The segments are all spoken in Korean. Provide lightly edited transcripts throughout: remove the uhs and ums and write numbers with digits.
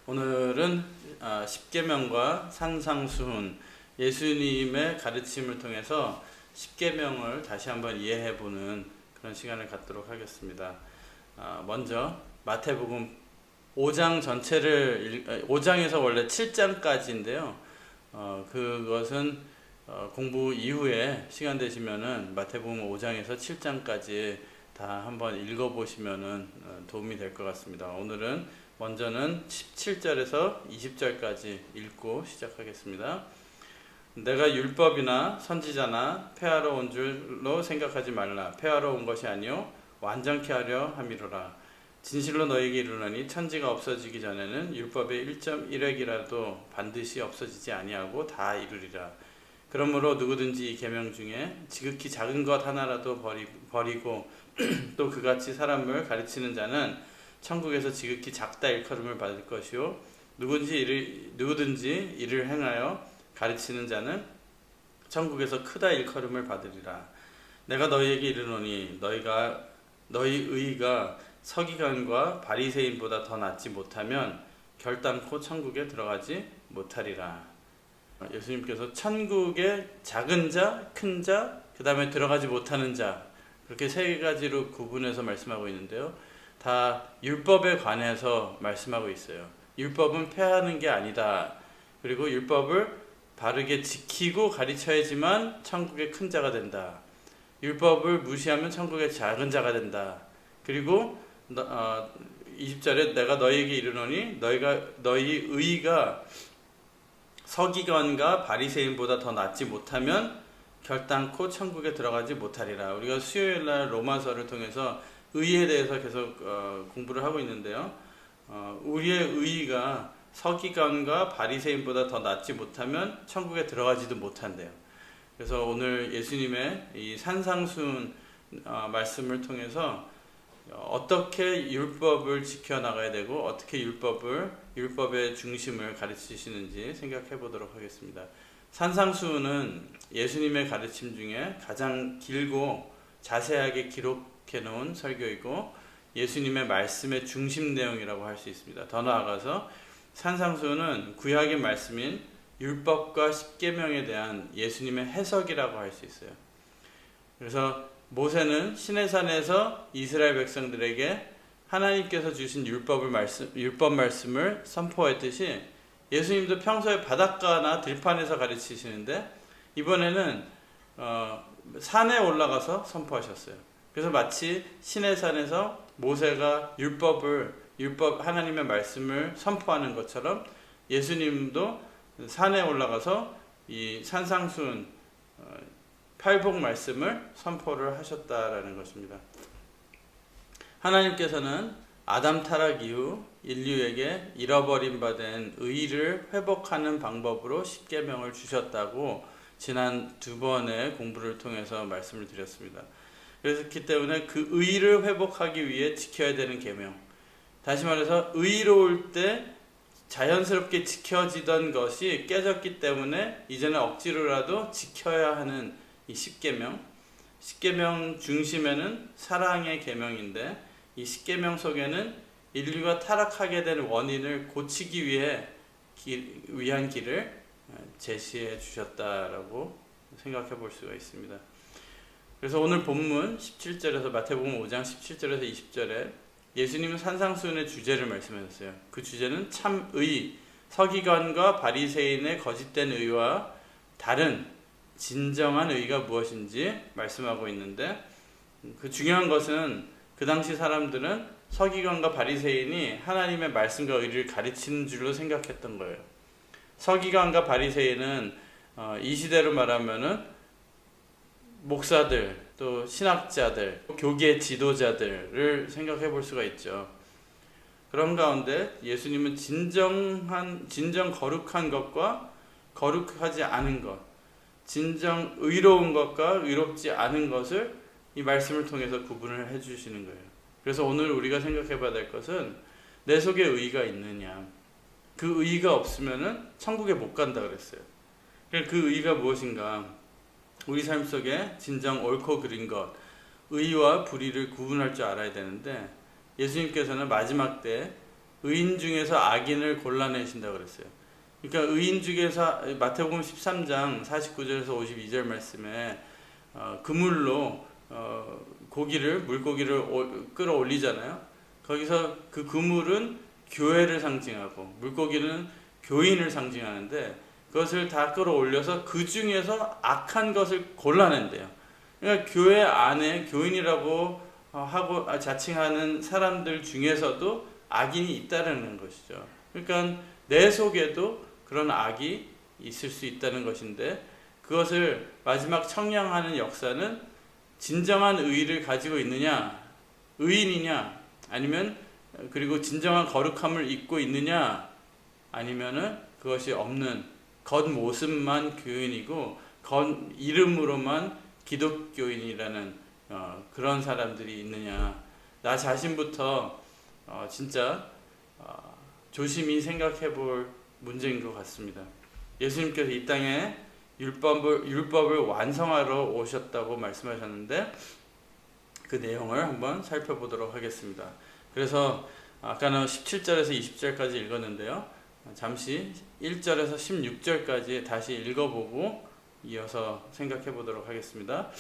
오늘은 십계명과 산상수훈 예수님의 가르침을 통해서 십계명을 다시 한번 이해해보는 그런 시간을 갖도록 하겠습니다. 먼저 마태복음 5장 전체를 5장에서 원래 7장까지인데요. 그것은 공부 이후에 시간 되시면은 마태복음 5장에서 7장까지 다 한번 읽어보시면은 도움이 될 것 같습니다. 오늘은 먼저는 17절에서 20절까지 읽고 시작하겠습니다. 내가 율법이나 선지자나 폐하러 온 줄로 생각하지 말라. 폐하러 온 것이 아니요 완전케 하려 함이로라. 진실로 너희에게 이르노니 천지가 없어지기 전에는 율법의 1.1획이라도 반드시 없어지지 아니하고 다 이루리라. 그러므로 누구든지 이 계명 중에 지극히 작은 것 하나라도 버리고 또 그같이 사람을 가르치는 자는 천국에서 지극히 작다 일컬음을 받을 것이요 누구든지 이를 행하여 가르치는 자는 천국에서 크다 일컬음을 받으리라. 내가 너희에게 이르노니 너희 의가 서기관과 바리새인보다 더 낫지 못하면 결단코 천국에 들어가지 못하리라. 예수님께서 천국의 작은 자, 큰 자, 그 다음에 들어가지 못하는 자, 그렇게 세 가지로 구분해서 말씀하고 있는데요. 다 율법에 관해서 말씀하고 있어요. 율법은 폐하는 게 아니다. 그리고 율법을 바르게 지키고 가르쳐야지만 천국의 큰 자가 된다. 율법을 무시하면 천국의 작은 자가 된다. 그리고 20절에 내가 너희에게 이르노니 너희 의가 서기관과 바리새인보다 더 낫지 못하면 결단코 천국에 들어가지 못하리라. 우리가 수요일날 로마서를 통해서 의에 대해서 계속 공부를 하고 있는데요. 우리의 의가 서기관과 바리새인보다 더 낫지 못하면 천국에 들어가지도 못한대요. 그래서 오늘 예수님의 이 산상수훈 말씀을 통해서 어떻게 율법을 지켜나가야 되고 어떻게 율법의 중심을 가르치시는지 생각해 보도록 하겠습니다. 산상수훈은 예수님의 가르침 중에 가장 길고 자세하게 기록해 놓은 설교이고 예수님의 말씀의 중심 내용이라고 할 수 있습니다. 더 나아가서 산상수훈은 구약의 말씀인 율법과 십계명에 대한 예수님의 해석이라고 할 수 있어요. 그래서 모세는 시내산에서 이스라엘 백성들에게 하나님께서 주신 율법 말씀을 선포했듯이 예수님도 평소에 바닷가나 들판에서 가르치시는데 이번에는 산에 올라가서 선포하셨어요. 그래서 마치 시내산에서 모세가 하나님의 말씀을 선포하는 것처럼 예수님도 산에 올라가서 이 산상수훈 팔복 말씀을 선포를 하셨다라는 것입니다. 하나님께서는 아담 타락 이후 인류에게 잃어버린 바 된 의를 회복하는 방법으로 십계명을 주셨다고 지난 2번의 공부를 통해서 말씀을 드렸습니다. 그렇기 때문에 그 의를 회복하기 위해 지켜야 되는 계명, 다시 말해서 의로울 때 자연스럽게 지켜지던 것이 깨졌기 때문에 이제는 억지로라도 지켜야 하는 이 십계명 중심에는 사랑의 계명인데 이 십계명 속에는 인류가 타락하게 된 원인을 고치기 위한 길을 제시해 주셨다라고 생각해 볼 수가 있습니다. 그래서 오늘 본문 17절에서 마태복음 5장 17절에서 20절에 예수님은 산상수훈의 주제를 말씀하셨어요. 그 주제는 참의, 서기관과 바리새인의 거짓된 의와 다른 진정한 의가 무엇인지 말씀하고 있는데 그 중요한 것은 그 당시 사람들은 서기관과 바리새인이 하나님의 말씀과 의를 가르치는 줄로 생각했던 거예요. 서기관과 바리새인은 이 시대로 말하면은 목사들, 또 신학자들, 교계 지도자들을 생각해 볼 수가 있죠. 그런 가운데 예수님은 진정 거룩한 것과 거룩하지 않은 것, 진정 의로운 것과 의롭지 않은 것을 이 말씀을 통해서 구분을 해주시는 거예요. 그래서 오늘 우리가 생각해 봐야 될 것은 내 속에 의가 있느냐. 그 의가 없으면은 천국에 못 간다 그랬어요. 그 의가 무엇인가? 우리 삶 속에 진정 옳고 그른 것, 의와 불의를 구분할 줄 알아야 되는데 예수님께서는 마지막 때 의인 중에서 악인을 골라내신다고 그랬어요. 그러니까 의인 중에서 마태복음 13장 49절에서 52절 말씀에 그물로 물고기를 끌어올리잖아요. 거기서 그 그물은 교회를 상징하고 물고기는 교인을 상징하는데 그것을 다 끌어올려서 그 중에서 악한 것을 골라낸대요. 그러니까 교회 안에 교인이라고 하고 자칭하는 사람들 중에서도 악인이 있다는 것이죠. 그러니까 내 속에도 그런 악이 있을 수 있다는 것인데 그것을 마지막 청량하는 역사는 진정한 의의를 가지고 있느냐, 의인이냐, 아니면 그리고 진정한 거룩함을 입고 있느냐, 아니면은 그것이 없는 겉모습만 교인이고 겉 이름으로만 기독교인이라는 그런 사람들이 있느냐. 나 자신부터 진짜 조심히 생각해 볼 문제인 것 같습니다. 예수님께서 이 땅에 율법을 완성하러 오셨다고 말씀하셨는데 그 내용을 한번 살펴보도록 하겠습니다. 그래서 아까는 17절에서 20절까지 읽었는데요. 잠시 1절에서 16절까지 다시 읽어보고 이어서 생각해 보도록 하겠습니다.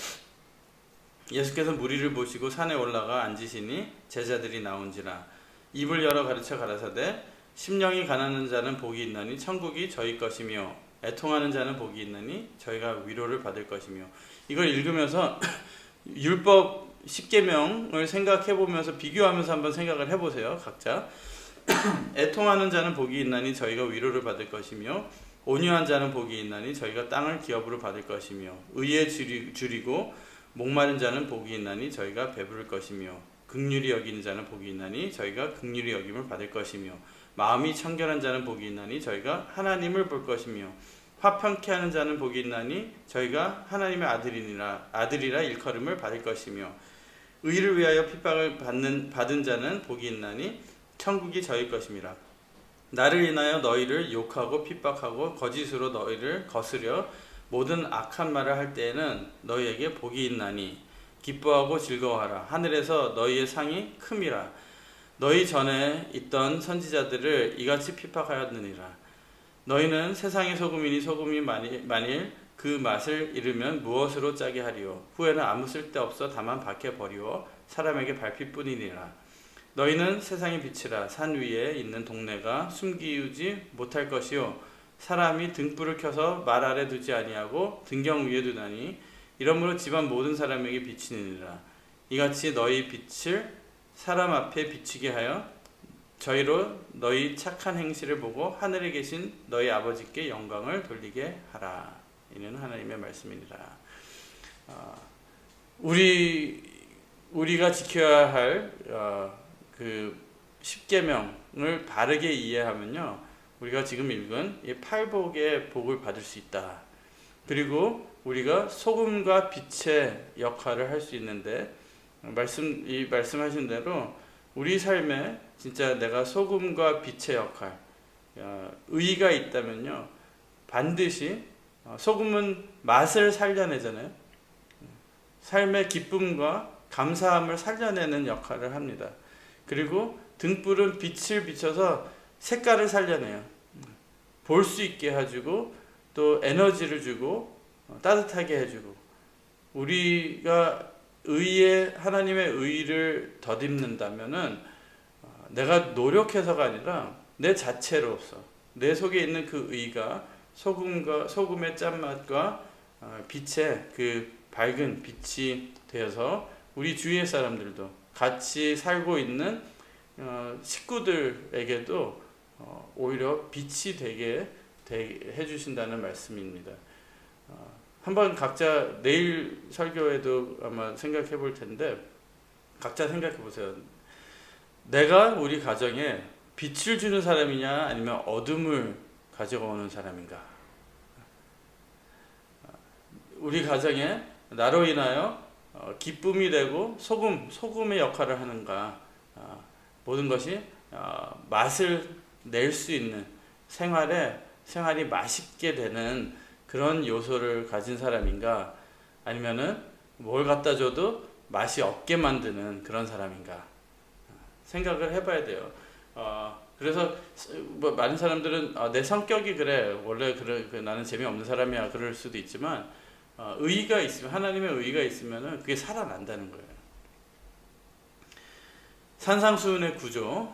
예수께서 무리를 보시고 산에 올라가 앉으시니 제자들이 나온지라 입을 열어 가르쳐 가라사대 심령이 가난한 자는 복이 있나니 천국이 저희 것이며 애통하는 자는 복이 있나니 저희가 위로를 받을 것이며. 이걸 읽으면서 율법 10계명을 생각해 보면서 비교하면서 한번 생각을 해보세요. 각자. 애통하는 자는 복이 있나니 저희가 위로를 받을 것이며 온유한 자는 복이 있나니 저희가 땅을 기업으로 받을 것이며 의에 줄이고 목마른 자는 복이 있나니 저희가 배부를 것이며 긍휼히 여기는 자는 복이 있나니 저희가 긍휼히 여김을 받을 것이며 마음이 청결한 자는 복이 있나니 저희가 하나님을 볼 것이며 화평케 하는 자는 복이 있나니 저희가 하나님의 아들이라 일컬음을 받을 것이며 의를 위하여 핍박을 받은 자는 복이 있나니 천국이 저희 것임이라. 나를 인하여 너희를 욕하고 핍박하고 거짓으로 너희를 거스려 모든 악한 말을 할 때에는 너희에게 복이 있나니 기뻐하고 즐거워하라. 하늘에서 너희의 상이 큼이라. 너희 전에 있던 선지자들을 이같이 핍박하였느니라. 너희는 세상의 소금이니 소금이 만일 그 맛을 잃으면 무엇으로 짜게 하리요. 후에는 아무 쓸데없어 다만 밖에 버리워 사람에게 밟힐뿐이니라. 너희는 세상의 빛이라. 산 위에 있는 동네가 숨기우지 못할 것이요 사람이 등불을 켜서 말 아래 두지 아니하고 등경 위에 두나니 이러므로 집안 모든 사람에게 비치느니라. 이같이 너희 빛을 사람 앞에 비치게 하여 저희로 너희 착한 행실을 보고 하늘에 계신 너희 아버지께 영광을 돌리게 하라. 이는 하나님의 말씀이니라. 우리가 지켜야 할 그 10계명을 바르게 이해하면요, 우리가 지금 읽은 이 팔복의 복을 받을 수 있다. 그리고 우리가 소금과 빛의 역할을 할 수 있는데 말씀하신 대로 우리 삶에 진짜 내가 소금과 빛의 역할, 의의가 있다면요, 반드시 소금은 맛을 살려내잖아요. 삶의 기쁨과 감사함을 살려내는 역할을 합니다. 그리고 등불은 빛을 비춰서 색깔을 살려내요. 볼 수 있게 해주고 또 에너지를 주고 따뜻하게 해주고, 우리가 하나님의 의를 덧입는다면은 내가 노력해서가 아니라 내 자체로서 내 속에 있는 그 의가 소금의 짠맛과 빛의 그 밝은 빛이 되어서 우리 주위의 사람들도 같이 살고 있는 식구들에게도 오히려 빛이 되게 해주신다는 말씀입니다. 한번 각자 내일 설교에도 아마 생각해 볼 텐데 각자 생각해 보세요. 내가 우리 가정에 빛을 주는 사람이냐 아니면 어둠을 가져오는 사람인가? 우리 가정에 나로 인하여 기쁨이 되고 소금의 역할을 하는가? 모든 것이 맛을 낼 수 있는 생활이 맛있게 되는 그런 요소를 가진 사람인가? 아니면은 뭘 갖다 줘도 맛이 없게 만드는 그런 사람인가? 생각을 해봐야 돼요. 그래서 뭐 많은 사람들은 내 성격이 그래 원래 그래 나는 재미없는 사람이야 그럴 수도 있지만 의의가 있으면 하나님의 의의가 있으면은 그게 살아난다는 거예요. 산상수훈의 구조,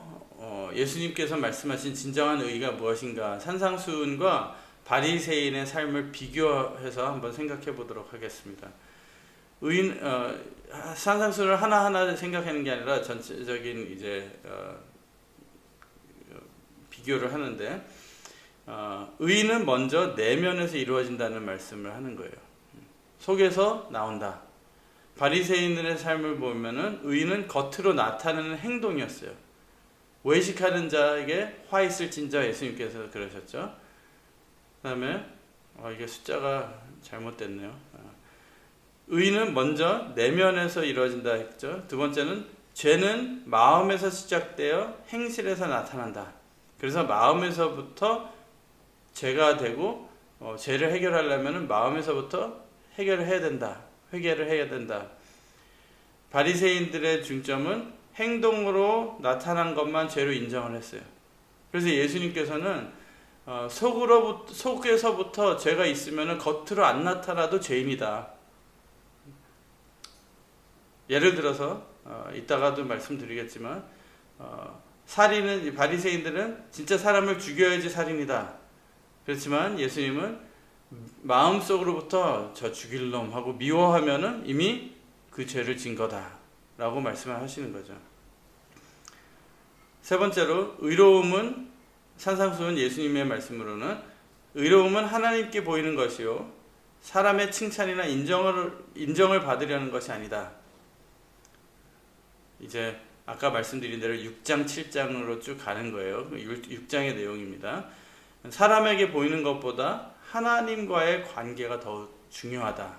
예수님께서 말씀하신 진정한 의의가 무엇인가 산상수훈과 바리새인의 삶을 비교해서 한번 생각해 보도록 하겠습니다. 산상수훈을 하나하나 생각하는 게 아니라 전체적인 이제 비교를 하는데 의의는 먼저 내면에서 이루어진다는 말씀을 하는 거예요. 속에서 나온다. 바리새인들의 삶을 보면은 의의는 겉으로 나타나는 행동이었어요. 외식하는 자에게 화 있을진저 예수님께서 그러셨죠. 그 다음에 이게 숫자가 잘못됐네요. 의의는 먼저 내면에서 이루어진다 했죠. 두 번째는 죄는 마음에서 시작되어 행실에서 나타난다. 그래서 마음에서부터 죄가 되고 죄를 해결하려면 마음에서부터 해결을 해야 된다. 회개를 해야 된다. 바리새인들의 중점은 행동으로 나타난 것만 죄로 인정을 했어요. 그래서 예수님께서는 속에서부터 죄가 있으면 겉으로 안 나타나도 죄인이다. 예를 들어서 이따가도 말씀드리겠지만 살인은 바리새인들은 진짜 사람을 죽여야지 살인이다. 그렇지만 예수님은 마음속으로부터 저 죽일 놈 하고 미워하면은 이미 그 죄를 진 거다 라고 말씀을 하시는 거죠. 세 번째로 의로움은 산상수훈 예수님의 말씀으로는 의로움은 하나님께 보이는 것이요 사람의 칭찬이나 인정을 받으려는 것이 아니다. 이제 아까 말씀드린 대로 6장 7장으로 쭉 가는 거예요. 6장의 내용입니다. 사람에게 보이는 것보다 하나님과의 관계가 더 중요하다.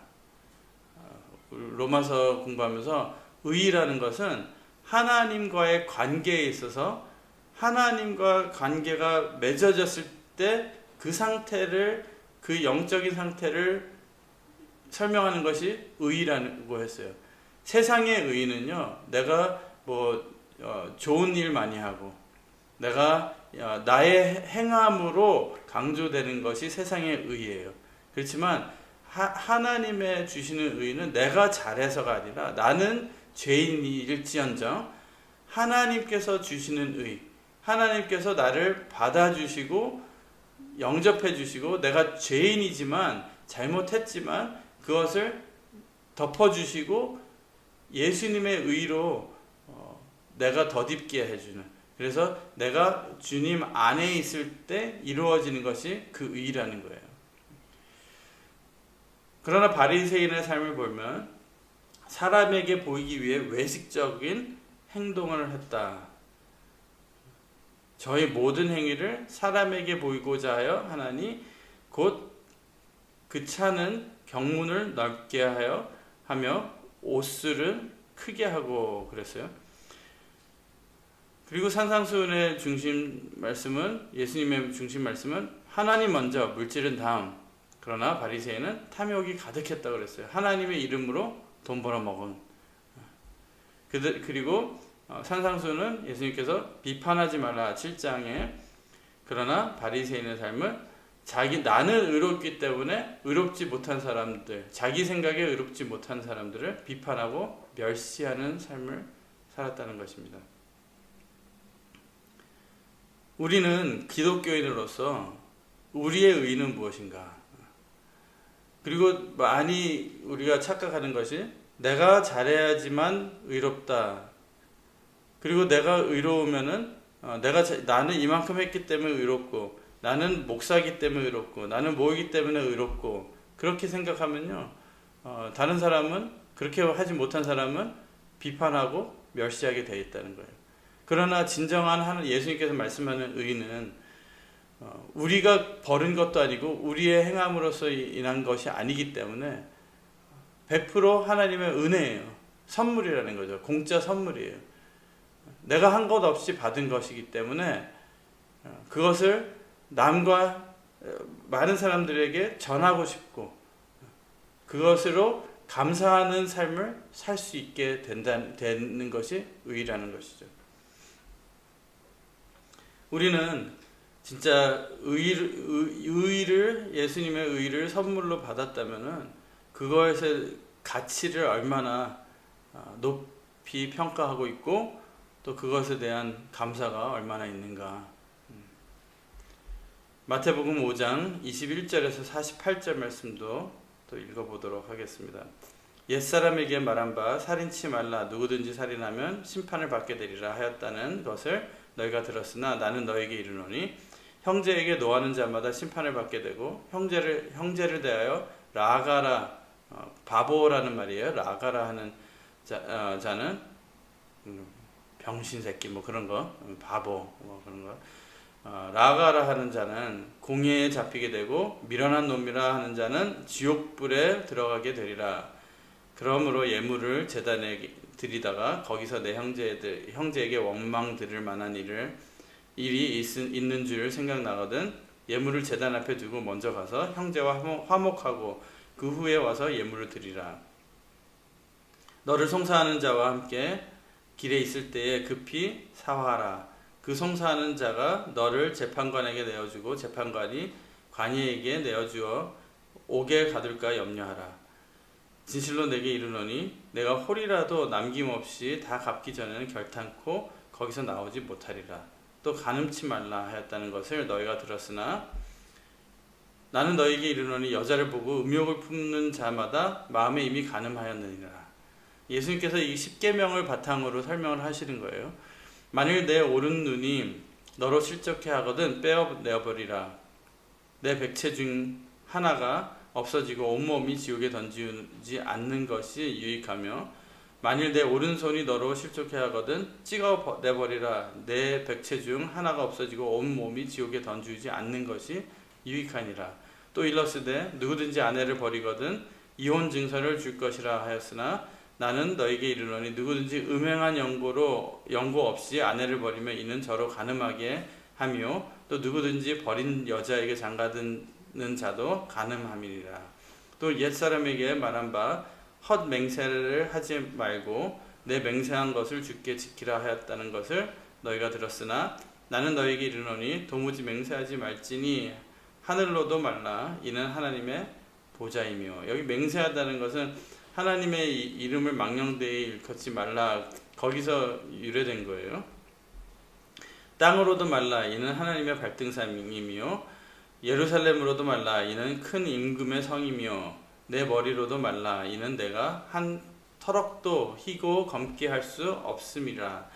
로마서 공부하면서 의의라는 것은 하나님과의 관계에 있어서 하나님과 관계가 맺어졌을 때 그 상태를 그 영적인 상태를 설명하는 것이 의의라고 했어요. 세상의 의의는요, 내가 좋은 일 많이 하고 내가 나의 행함으로 강조되는 것이 세상의 의의예요. 그렇지만 하나님의 주시는 의의는 내가 잘해서가 아니라 나는 죄인일지언정 하나님께서 주시는 의의, 하나님께서 나를 받아주시고 영접해 주시고 내가 죄인이지만 잘못했지만 그것을 덮어주시고 예수님의 의의로 내가 덧입게 해주는, 그래서 내가 주님 안에 있을 때 이루어지는 것이 그 의의라는 거예요. 그러나 바리새인의 삶을 보면 사람에게 보이기 위해 외식적인 행동을 했다. 저희 모든 행위를 사람에게 보이고자 하여 하나니 곧 그 차는 경문을 넓게 하며 옷술은 크게 하고 그랬어요. 그리고 산상수훈의 중심 말씀은, 예수님의 중심 말씀은 하나님 먼저 물질은 다음, 그러나 바리새인은 탐욕이 가득했다고 그랬어요. 하나님의 이름으로 돈 벌어먹은. 그리고 산상수훈은 예수님께서 비판하지 말라 7장에, 그러나 바리새인의 삶은 나는 의롭기 때문에 의롭지 못한 사람들, 자기 생각에 의롭지 못한 사람들을 비판하고 멸시하는 삶을 살았다는 것입니다. 우리는 기독교인으로서 우리의 의의는 무엇인가? 그리고 많이 우리가 착각하는 것이 내가 잘해야지만 의롭다. 그리고 내가 의로우면은 나는 이만큼 했기 때문에 의롭고, 나는 목사기 때문에 의롭고, 나는 뭐이기 때문에 의롭고, 그렇게 생각하면요, 다른 사람은, 그렇게 하지 못한 사람은 비판하고 멸시하게 되어 있다는 거예요. 그러나 진정한 예수님께서 말씀하는 의의는 우리가 벌은 것도 아니고 우리의 행함으로써 인한 것이 아니기 때문에 100% 하나님의 은혜예요. 선물이라는 거죠. 공짜 선물이에요. 내가 한 것 없이 받은 것이기 때문에 그것을 남과 많은 사람들에게 전하고 싶고 그것으로 감사하는 삶을 살 수 있게 되는 것이 의의라는 것이죠. 우리는 진짜 의를 예수님의 의를 선물로 받았다면은 그것의 가치를 얼마나 높이 평가하고 있고 또 그것에 대한 감사가 얼마나 있는가. 마태복음 5장 21절에서 48절 말씀도 또 읽어보도록 하겠습니다. 옛사람에게 말한 바 살인치 말라 누구든지 살인하면 심판을 받게 되리라 하였다는 것을 너희가 들었으나 나는 너희에게 이르노니 형제에게 노하는 자마다 심판을 받게 되고 형제를 대하여 라가라 바보라는 말이에요. 라가라 하는 자는 병신 새끼 뭐 그런 거 바보 뭐 그런 거 라가라 하는 자는 공회에 잡히게 되고 미련한 놈이라 하는 자는 지옥불에 들어가게 되리라. 그러므로 예물을 제단에 드리다가 거기서 내 형제에게 원망 들을 만한 일이 있는 줄 생각나거든 예물을 제단 앞에 두고 먼저 가서 형제와 화목하고 그 후에 와서 예물을 드리라. 너를 송사하는 자와 함께 길에 있을 때에 급히 사화하라. 그 송사하는 자가 너를 재판관에게 내어주고 재판관이 관이에게 내어주어 옥에 가둘까 염려하라. 진실로 내게 이르노니 내가 홀이라도 남김없이 다 갚기 전에는 결탄코 거기서 나오지 못하리라. 또 간음치 말라 하였다는 것을 너희가 들었으나 나는 너희에게 이르노니 여자를 보고 음욕을 품는 자마다 마음에 이미 간음하였느니라. 예수님께서 이 십계명을 바탕으로 설명을 하시는 거예요. 만일 내 오른 눈이 너로 실족해 하거든 빼어내어버리라. 내 백체 중 하나가 없어지고 온몸이 지옥에 던지지 않는 것이 유익하며 만일 내 오른손이 너로 실족해 하거든 찍어내버리라. 내 백체 중 하나가 없어지고 온몸이 지옥에 던지지 않는 것이 유익하니라. 또 일러스되 누구든지 아내를 버리거든 이혼 증서를 줄 것이라 하였으나 나는 너에게 이르노니 누구든지 음행한 연고 없이 아내를 버리면 이는 저로 간음하게 하며 또 누구든지 버린 여자에게 장가드는 자도 간음함이니라. 또 옛사람에게 말한 바 헛 맹세를 하지 말고 내 맹세한 것을 주께 지키라 하였다는 것을 너희가 들었으나 나는 너희에게 이르노니 도무지 맹세하지 말지니 하늘로도 말라. 이는 하나님의 보좌이며. 여기 맹세하다는 것은 하나님의 이름을 망령되이 일컫지 말라. 거기서 유래된 거예요. 땅으로도 말라. 이는 하나님의 발등상이며 예루살렘으로도 말라. 이는 큰 임금의 성이며 내 머리로도 말라. 이는 내가 한 터럭도 희고 검게 할 수 없음이라.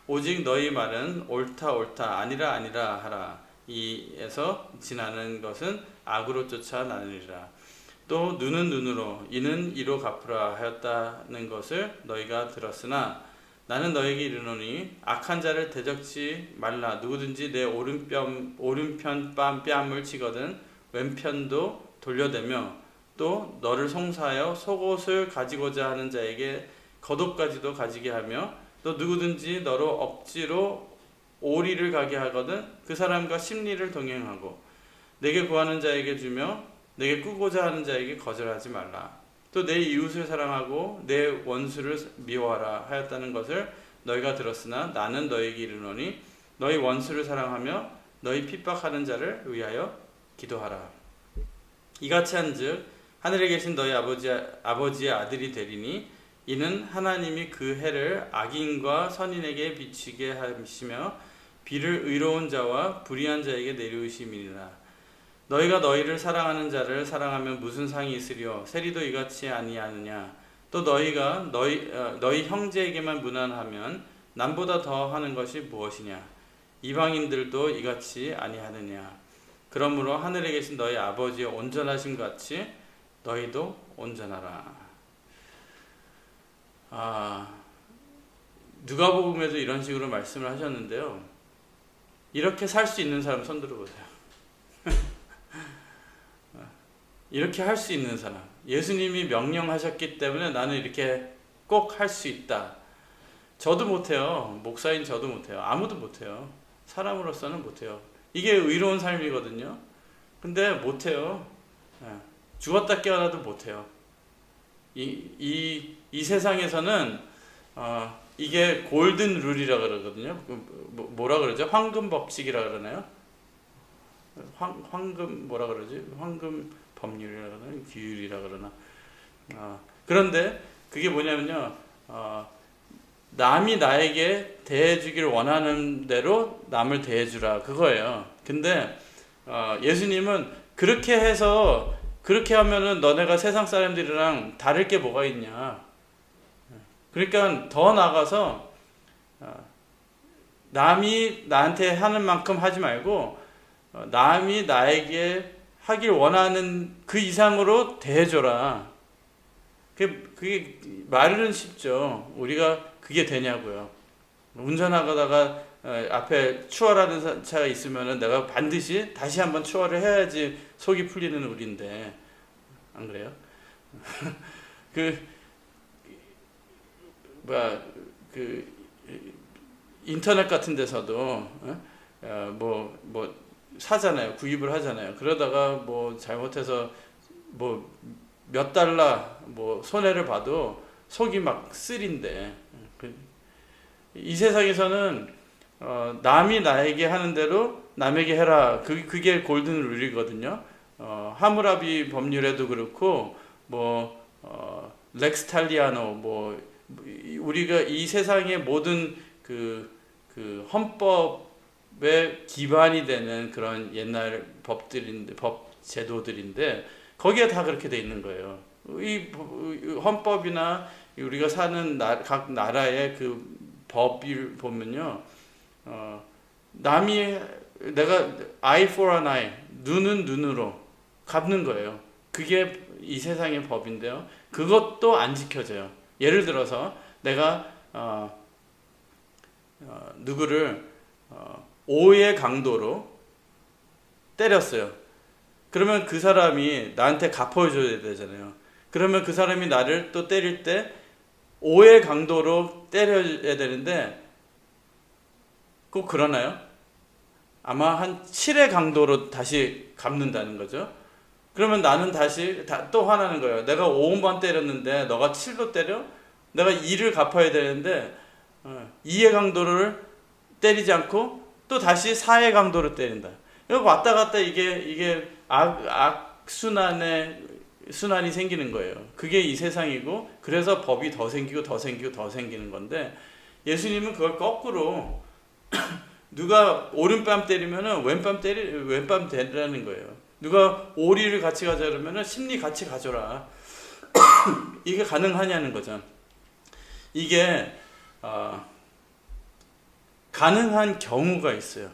오직 너희 말은 옳다 옳다 아니라 아니라 하라. 이에서 지나는 것은 악으로 쫓아나느니라. 또 눈은 눈으로 이는 이로 갚으라 하였다는 것을 너희가 들었으나 나는 너에게 이르노니 악한 자를 대적지 말라. 누구든지 내 오른편 뺨을 치거든 왼편도 돌려대며 또 너를 송사하여 속옷을 가지고자 하는 자에게 겉옷까지도 가지게 하며 또 누구든지 너로 억지로 오리를 가게 하거든 그 사람과 심리를 동행하고 내게 구하는 자에게 주며 내게 꾸고자 하는 자에게 거절하지 말라. 또 내 이웃을 사랑하고 내 원수를 미워하라 하였다는 것을 너희가 들었으나 나는 너희에게 이르노니 너희 원수를 사랑하며 너희 핍박하는 자를 위하여 기도하라. 이같이 한즉 하늘에 계신 너희 아버지의 아들이 되리니 이는 하나님이 그 해를 악인과 선인에게 비치게 하시며 비를 의로운 자와 불의한 자에게 내리우심이니라. 너희가 너희를 사랑하는 자를 사랑하면 무슨 상이 있으리요? 세리도 이같이 아니하느냐? 또 너희가 너희 형제에게만 무난하면 남보다 더 하는 것이 무엇이냐? 이방인들도 이같이 아니하느냐? 그러므로 하늘에 계신 너희 아버지의 온전하심 같이 너희도 온전하라. 누가복음에도 이런 식으로 말씀을 하셨는데요. 이렇게 살 수 있는 사람 손 들어보세요. 이렇게 할 수 있는 사람. 예수님이 명령하셨기 때문에 나는 이렇게 꼭 할 수 있다. 저도 못해요. 목사인 저도 못해요. 아무도 못해요. 사람으로서는 못해요. 이게 의로운 삶이거든요. 근데 못해요. 죽었다 깨어나도 못해요. 이 세상에서는 이게 골든 룰이라 그러거든요. 뭐라 그러죠? 황금 법칙이라 그러나요? 황금 뭐라 그러지? 황금 법률이라 그러나? 규율이라 그러나? 그런데 그게 뭐냐면요. 남이 나에게 대해주기를 원하는 대로 남을 대해주라, 그거예요. 근데 예수님은 그렇게 해서 그렇게 하면은 너네가 세상 사람들이랑 다를 게 뭐가 있냐. 그러니까 더 나아가서 남이 나한테 하는 만큼 하지 말고 남이 나에게 하길 원하는 그 이상으로 대해줘라. 그게 말은 쉽죠. 우리가 그게 되냐고요. 운전하다가 앞에 추월하는 차가 있으면은 내가 반드시 다시 한번 추월을 해야지 속이 풀리는 우리인데, 안 그래요? 인터넷 같은 데서도 뭐 사잖아요. 구입을 하잖아요. 그러다가 뭐 잘못해서 뭐 몇 달러 뭐 손해를 봐도 속이 막 쓰린데, 이 세상에서는 남이 나에게 하는 대로 남에게 해라. 그게 골든 룰이거든요. 하무라비 법률에도 그렇고 렉스 탈리아노 우리가 이 세상의 모든 그 헌법의 기반이 되는 그런 옛날 법 제도들인데 거기에 다 그렇게 돼 있는 거예요. 이 헌법이나 우리가 사는 각 나라의 그 법을 보면요, 남이 내가 eye for an eye, 눈은 눈으로 갚는 거예요. 그게 이 세상의 법인데요. 그것도 안 지켜져요. 예를 들어서 내가 누구를 5의 강도로 때렸어요. 그러면 그 사람이 나한테 갚아줘야 되잖아요. 그러면 그 사람이 나를 또 때릴 때 5의 강도로 때려야 되는데 꼭 그러나요? 아마 한 7의 강도로 다시 갚는다는 거죠. 그러면 나는 다시 또 화나는 거예요. 내가 5번 때렸는데 너가 7로 때려? 내가 2를 갚아야 되는데 2의 강도를 때리지 않고 또 다시 4의 강도로 때린다. 이거 왔다 갔다 이게 순환이 생기는 거예요. 그게 이 세상이고, 그래서 법이 더 생기고 더 생기고 더 생기는 건데, 예수님은 그걸 거꾸로 누가 오른뺨 때리면은 왼뺨 때리라는 거예요. 누가 오리를 같이 가자 그러면은 심리 같이 가져라. 이게 가능하냐는 거죠. 이게 가능한 경우가 있어요.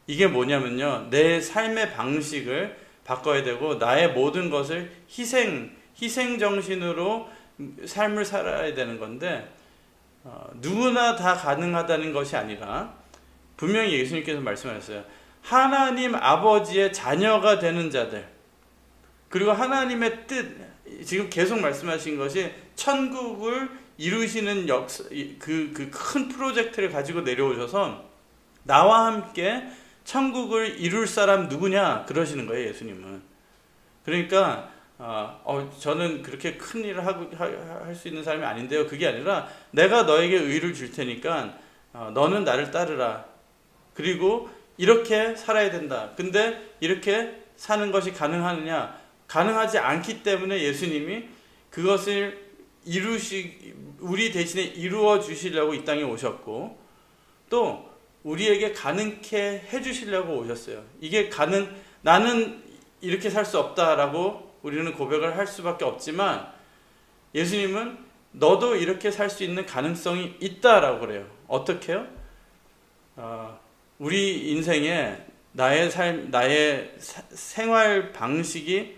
이게 뭐냐면요, 내 삶의 방식을 바꿔야 되고 나의 모든 것을 희생 정신으로 삶을 살아야 되는 건데, 누구나 다 가능하다는 것이 아니라 분명히 예수님께서 말씀하셨어요. 하나님 아버지의 자녀가 되는 자들, 그리고 하나님의 뜻, 지금 계속 말씀하신 것이 천국을 이루시는 그 큰 프로젝트를 가지고 내려오셔서 나와 함께 천국을 이룰 사람 누구냐 그러시는 거예요, 예수님은. 그러니까 저는 그렇게 큰 일을 할 수 있는 사람이 아닌데요. 그게 아니라 내가 너에게 의를 줄 테니까 너는 나를 따르라. 그리고 이렇게 살아야 된다. 근데 이렇게 사는 것이 가능하느냐? 가능하지 않기 때문에 예수님이 그것을 우리 대신에 이루어 주시려고 이 땅에 오셨고, 또 우리에게 가능케 해주시려고 오셨어요. 이게 나는 이렇게 살 수 없다라고 우리는 고백을 할 수밖에 없지만, 예수님은 너도 이렇게 살 수 있는 가능성이 있다라고 그래요. 어떻게요? 우리 인생에 나의 생활 방식이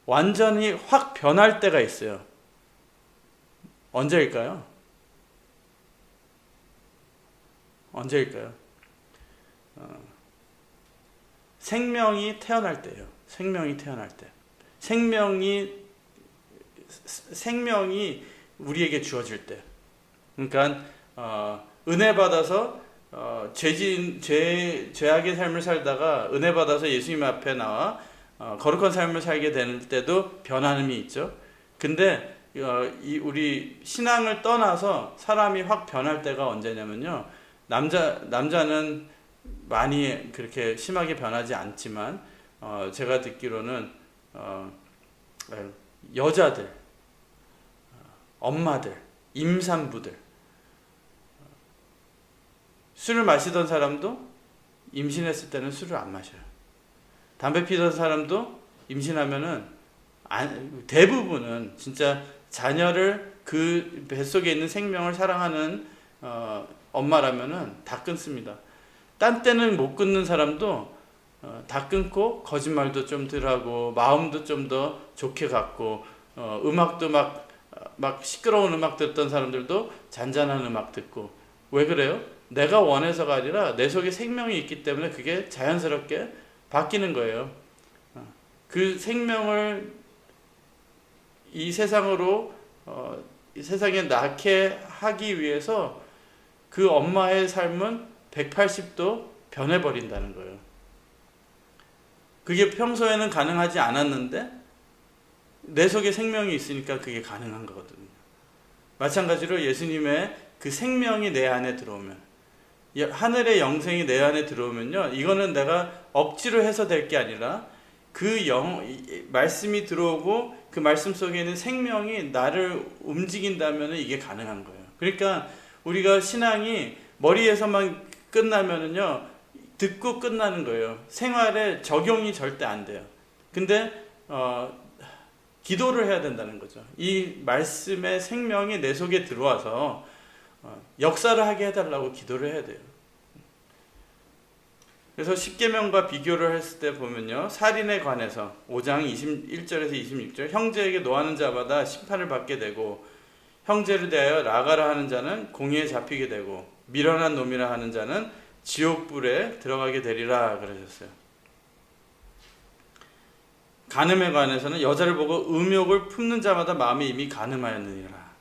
완전히 확 변할 때가 있어요. 언제일까요? 생명이 태어날 때예요. 생명이 태어날 때. 생명이 우리에게 주어질 때. 그러니까 은혜 받아서 죄악의 삶을 살다가 은혜 받아서 예수님 앞에 나와 거룩한 삶을 살게 될 때도 변함이 있죠. 근데 우리 신앙을 떠나서 사람이 확 변할 때가 언제냐면요. 남자는 많이 그렇게 심하게 변하지 않지만 제가 듣기로는 여자들, 엄마들, 임산부들, 술을 마시던 사람도 임신했을 때는 술을 안 마셔요. 담배 피던 사람도 임신하면은 대부분은 진짜 자녀를 그 뱃속에 있는 생명을 사랑하는 엄마라면은 다 끊습니다. 딴 때는 못 끊는 사람도 다 끊고 거짓말도 좀 덜하고 마음도 좀 더 좋게 갖고 음악도 막 시끄러운 음악 듣던 사람들도 잔잔한 음악 듣고. 왜 그래요? 내가 원해서가 아니라 내 속에 생명이 있기 때문에 그게 자연스럽게 바뀌는 거예요. 그 생명을 이 세상으로 이 세상에 낳게 하기 위해서 그 엄마의 삶은 180도 변해버린다는 거예요. 그게 평소에는 가능하지 않았는데 내 속에 생명이 있으니까 그게 가능한 거거든요. 마찬가지로 예수님의 그 생명이 내 안에 들어오면, 하늘의 영생이 내 안에 들어오면요, 이거는 내가 억지로 해서 될 게 아니라 그 말씀이 들어오고 그 말씀 속에 있는 생명이 나를 움직인다면 이게 가능한 거예요. 그러니까 우리가 신앙이 머리에서만 끝나면은요, 듣고 끝나는 거예요. 생활에 적용이 절대 안 돼요. 근데 기도를 해야 된다는 거죠. 이 말씀의 생명이 내 속에 들어와서 역사를 하게 해달라고 기도를 해야 돼요. 그래서 십계명과 비교를 했을 때 보면요, 살인에 관해서 5장 21절에서 26절, 형제에게 노하는 자마다 심판을 받게 되고 형제를 대하여 나가라 하는 자는 공의에 잡히게 되고 미련한 놈이라 하는 자는 지옥불에 들어가게 되리라 그러셨어요. 간음에 관해서는 여자를 보고 음욕을 품는 자마다 마음이 이미 간음하였느니라.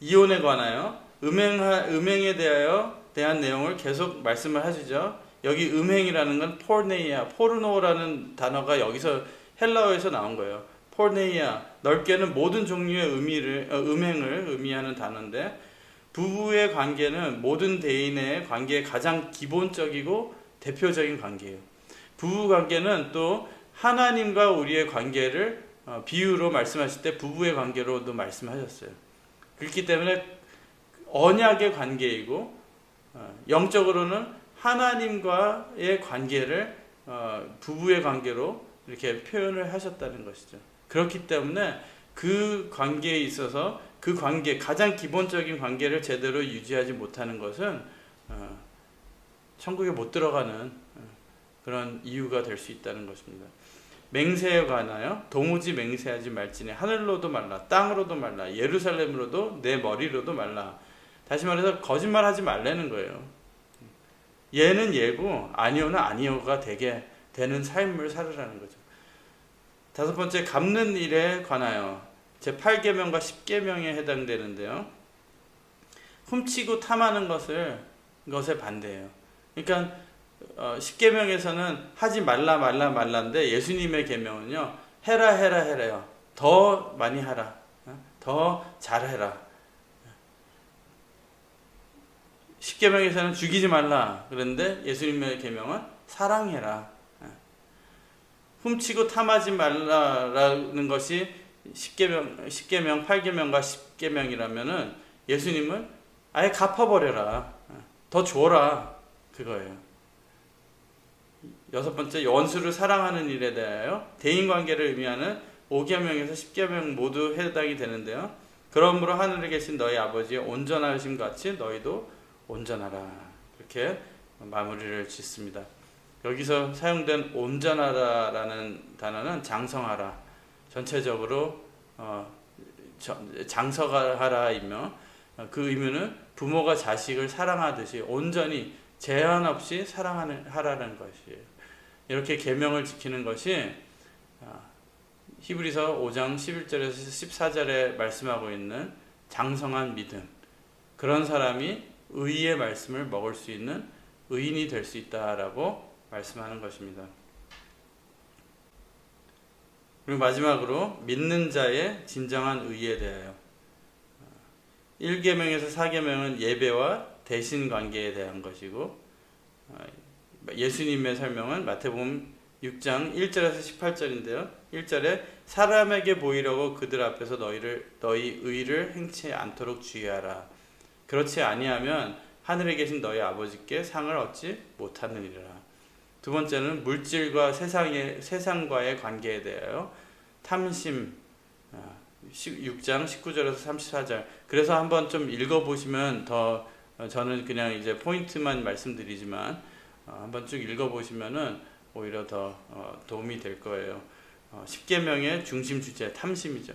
이혼에 관하여 음행에 대한 내용을 계속 말씀을 하시죠. 여기 음행이라는 건 포르네이아, 포르노라는 단어가 여기서 헬라어에서 나온 거예요. 포르네이아, 넓게는 모든 종류의 음행을 의미하는 단어인데, 부부의 관계는 모든 대인의 관계의 가장 기본적이고 대표적인 관계예요. 부부 관계는 또 하나님과 우리의 관계를 비유로 말씀하실 때 부부의 관계로도 말씀하셨어요. 그렇기 때문에 언약의 관계이고 영적으로는 하나님과의 관계를 부부의 관계로 이렇게 표현을 하셨다는 것이죠. 그렇기 때문에 그 관계에 있어서 그 관계, 가장 기본적인 관계를 제대로 유지하지 못하는 것은 천국에 못 들어가는 그런 이유가 될 수 있다는 것입니다. 맹세에 관하여 도무지 맹세하지 말지니 하늘로도 말라 땅으로도 말라 예루살렘으로도 내 머리로도 말라. 다시 말해서 거짓말하지 말라는 거예요. 예는 예고 아니오는 아니오가 되게 되는 삶을 살으라는 거죠. 다섯 번째, 갚는 일에 관하여 제8계명과 10계명에 해당되는데요. 훔치고 탐하는 것에 반대예요. 그러니까 10계명에서는 하지 말라인데 예수님의 계명은요, 해라요. 더 많이 하라. 더 잘해라. 10계명에서는 죽이지 말라 그런데 예수님의 계명은 사랑해라. 훔치고 탐하지 말라라는 것이 10계명, 8계명과 10계명이라면은 예수님은 아예 갚아버려라. 더 줘라. 그거예요. 여섯 번째, 원수를 사랑하는 일에 대하여 대인관계를 의미하는 5계명에서 10계명 모두 해당이 되는데요. 그러므로 하늘에 계신 너희 아버지의 온전하심 같이 너희도 온전하라. 이렇게 마무리를 짓습니다. 여기서 사용된 온전하다라는 단어는 장성하라. 전체적으로 장성하라이며 그 의미는 부모가 자식을 사랑하듯이 온전히 제한 없이 사랑하라는 것이에요. 이렇게 계명을 지키는 것이 히브리서 5장 11절에서 14절에 말씀하고 있는 장성한 믿음, 그런 사람이 의의 말씀을 먹을 수 있는 의인이 될 수 있다라고 말씀하는 것입니다. 그리고 마지막으로 믿는 자의 진정한 의에 대하여. 1계명에서 4계명은 예배와 대신 관계에 대한 것이고, 예수님의 설명은 마태복음 6장 1절에서 18절인데요. 1절에 사람에게 보이려고 그들 앞에서 너희 의를 행치 않도록 주의하라. 그렇지 아니하면 하늘에 계신 너희 아버지께 상을 얻지 못하느니라. 두 번째는 물질과 세상과의 관계에 대하여 탐심, 6장 19절에서 34절. 그래서 한번 좀 읽어보시면 더, 저는 그냥 이제 포인트만 말씀드리지만 한번 쭉 읽어보시면은 오히려 더 도움이 될 거예요. 10계명의 중심 주제 탐심이죠.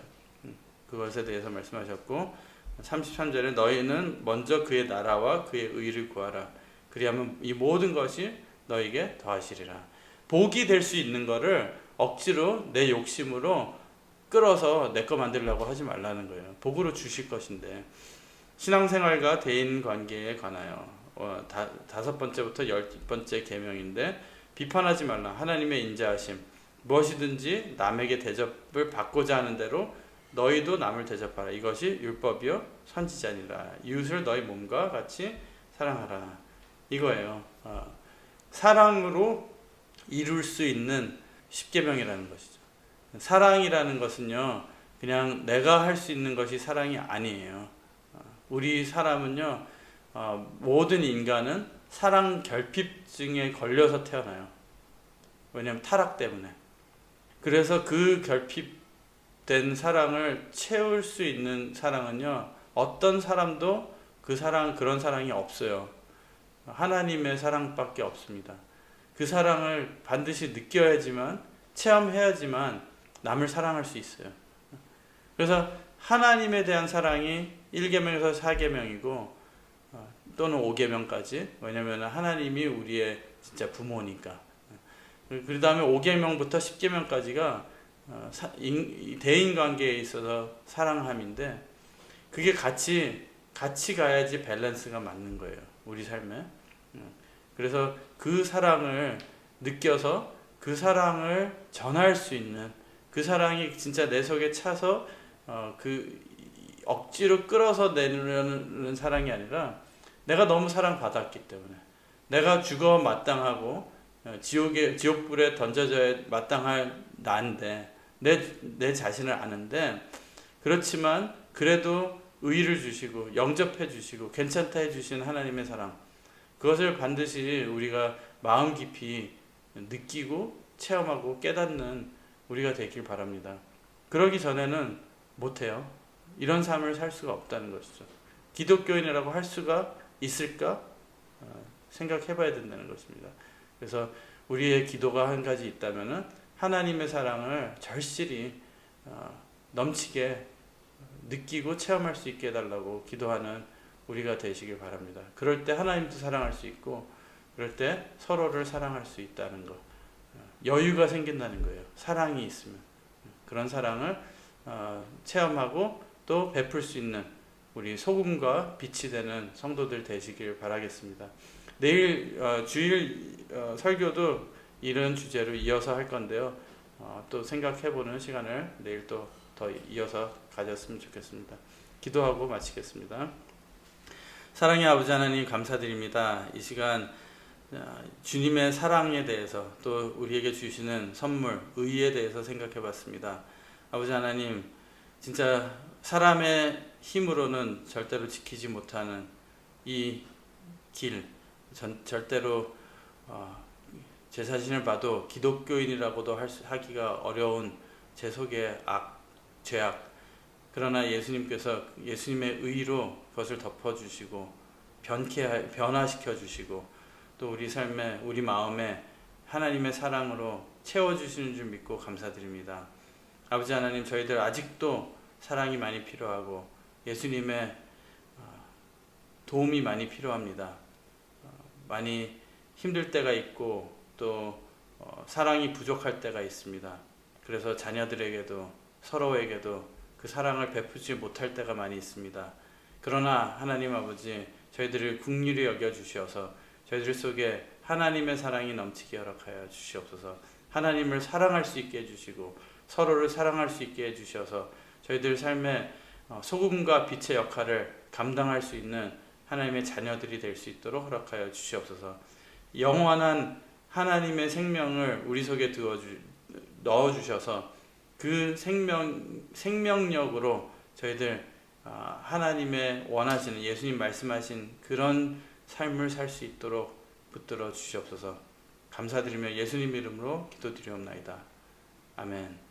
그것에 대해서 말씀하셨고, 33절에 너희는 먼저 그의 나라와 그의 의를 구하라. 그리하면 이 모든 것이 너에게 더하시리라. 복이 될 수 있는 거를 억지로 내 욕심으로 끌어서 내 거 만들려고 하지 말라는 거예요. 복으로 주실 것인데. 신앙생활과 대인관계에 관하여 5번째부터 10번째 계명인데, 비판하지 말라. 하나님의 인자하심. 무엇이든지 남에게 대접을 받고자 하는 대로 너희도 남을 대접하라. 이것이 율법이요 선지자니라. 이웃을 너희 몸과 같이 사랑하라. 이거예요. 사랑으로 이룰 수 있는 10계명이라는 것이죠. 사랑이라는 것은요, 그냥 내가 할 수 있는 것이 사랑이 아니에요. 우리 사람은요, 모든 인간은 사랑 결핍증에 걸려서 태어나요. 왜냐하면 타락 때문에. 그래서 그 결핍된 사랑을 채울 수 있는 사랑은요, 어떤 사람도 그런 사랑이 없어요. 하나님의 사랑밖에 없습니다. 그 사랑을 반드시 느껴야지만, 체험해야지만 남을 사랑할 수 있어요. 그래서 하나님에 대한 사랑이 1계명에서 4계명이고 또는 5계명까지. 왜냐하면 하나님이 우리의 진짜 부모니까. 그 다음에 5계명부터 10계명까지가 대인관계에 있어서 사랑함인데, 그게 같이 가야지 밸런스가 맞는 거예요, 우리 삶에. 그래서 그 사랑을 느껴서 그 사랑을 전할 수 있는, 그 사랑이 진짜 내 속에 차서 그 억지로 끌어서 내려는 사랑이 아니라, 내가 너무 사랑받았기 때문에 내가 죽어 마땅하고 지옥불에 던져져야 마땅할 나인데, 내 자신을 아는데, 그렇지만 그래도 의의를 주시고 영접해 주시고 괜찮다 해주신 하나님의 사랑, 그것을 반드시 우리가 마음 깊이 느끼고 체험하고 깨닫는 우리가 되길 바랍니다. 그러기 전에는 못해요. 이런 삶을 살 수가 없다는 것이죠. 기독교인이라고 할 수가 있을까? 생각해 봐야 된다는 것입니다. 그래서 우리의 기도가 한 가지 있다면은 하나님의 사랑을 절실히 넘치게 느끼고 체험할 수 있게 해달라고 기도하는 우리가 되시길 바랍니다. 그럴 때 하나님도 사랑할 수 있고, 그럴 때 서로를 사랑할 수 있다는 것, 여유가 생긴다는 거예요. 사랑이 있으면. 그런 사랑을 체험하고 또 베풀 수 있는 우리 소금과 빛이 되는 성도들 되시길 바라겠습니다. 내일 주일 설교도 이런 주제로 이어서 할 건데요. 또 생각해보는 시간을 내일 또 더 이어서 가졌으면 좋겠습니다. 기도하고 마치겠습니다. 사랑의 아버지 하나님, 감사드립니다. 이 시간 주님의 사랑에 대해서, 또 우리에게 주시는 선물 의에 대해서 생각해 봤습니다. 아버지 하나님, 진짜 사람의 힘으로는 절대로 지키지 못하는 이 길, 절대로 제 자신을 봐도 기독교인이라고도 하기가 어려운 제 속의 죄악, 그러나 예수님께서 예수님의 의로 그것을 덮어주시고 변화시켜 주시고, 또 우리 삶에, 우리 마음에 하나님의 사랑으로 채워주시는 줄 믿고 감사드립니다. 아버지 하나님, 저희들 아직도 사랑이 많이 필요하고 예수님의 도움이 많이 필요합니다. 많이 힘들 때가 있고 또 사랑이 부족할 때가 있습니다. 그래서 자녀들에게도 서로에게도 그 사랑을 베푸지 못할 때가 많이 있습니다. 그러나 하나님 아버지, 저희들을 긍휼히 여겨 주시어서 저희들 속에 하나님의 사랑이 넘치게 허락하여 주시옵소서. 하나님을 사랑할 수 있게 해주시고 서로를 사랑할 수 있게 해주셔서 저희들 삶에 소금과 빛의 역할을 감당할 수 있는 하나님의 자녀들이 될 수 있도록 허락하여 주시옵소서. 영원한 하나님의 생명을 우리 속에 넣어주셔서 그 생명력으로 저희들 하나님의 원하시는 예수님 말씀하신 그런 삶을 살 수 있도록 붙들어 주시옵소서. 감사드리며 예수님 이름으로 기도드리옵나이다. 아멘.